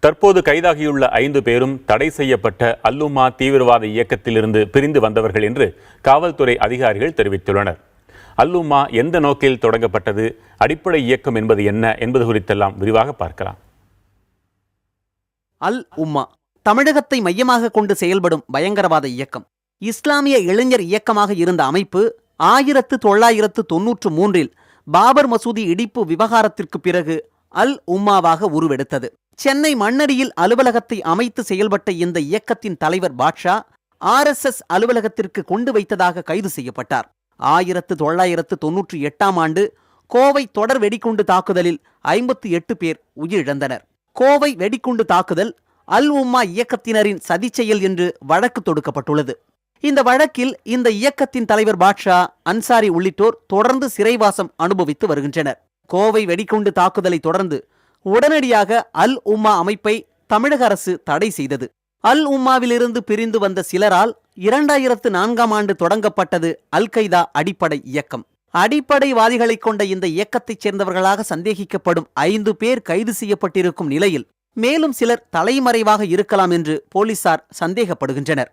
தற்போது கைதாகியுள்ள 5 பேரும் தடை செய்யப்பட்ட அல்-உம்மா தீவிரவாத இயக்கத்திலிருந்து பிரிந்து வந்தவர்கள் என்று காவல்துறை அதிகாரிகள் தெரிவித்துள்ளனர். அல்-உம்மா எந்த நோக்கில் தொடங்கப்பட்டது, அடிப்படை இயக்கம் என்பது என்ன என்பது குறித்தெல்லாம் விரிவாக பார்க்கலாம். அல்-உம்மா தமிழகத்தை மையமாக கொண்டு செயல்படும் பயங்கரவாத இயக்கம். இஸ்லாமிய இளைஞர் இயக்கமாக இருந்த அமைப்பு 1993 பாபர் மசூதி இடிப்பு விவகாரத்திற்கு பிறகு அல்-உம்மாவாக உருவெடுத்தது. சென்னை மண்ணடியில் அலுவலகத்தை அமைத்து செயல்பட்ட இந்த இயக்கத்தின் தலைவர் பாட்ஷா RSS அலுவலகத்திற்கு கொண்டு வைத்ததாக கைது செய்யப்பட்டார். 1998 கோவை தொடர் வெடிகுண்டு தாக்குதலில் 58 பேர் உயிரிழந்தனர். கோவை வெடிகுண்டு தாக்குதல் அல்-உம்மா இயக்கத்தினரின் சதிச்செயல் என்று வழக்கு தொடுக்கப்பட்டுள்ளது. இந்த வழக்கில் இந்த இயக்கத்தின் தலைவர் பாட்ஷா, அன்சாரி உள்ளிட்டோர் தொடர்ந்து சிறைவாசம் அனுபவித்து வருகின்றனர். கோவை வெடிகுண்டு தாக்குதலை தொடர்ந்து உடனடியாக அல்-உம்மா அமைப்பை தமிழக அரசு தடை செய்தது. அல்-உம்மாவிலிருந்து பிரிந்து வந்த சிலரால் 2004 தொடங்கப்பட்டது அல்-கைதா அடிப்படை இயக்கம். அடிப்படைவாதிகளை கொண்ட இந்த இயக்கத்தைச் சேர்ந்தவர்களாக சந்தேகிக்கப்படும் 5 பேர் கைது செய்யப்பட்டிருக்கும் நிலையில் மேலும் சிலர் தலைமறைவாக இருக்கலாம் என்று போலீசார் சந்தேகப்படுகின்றனர்.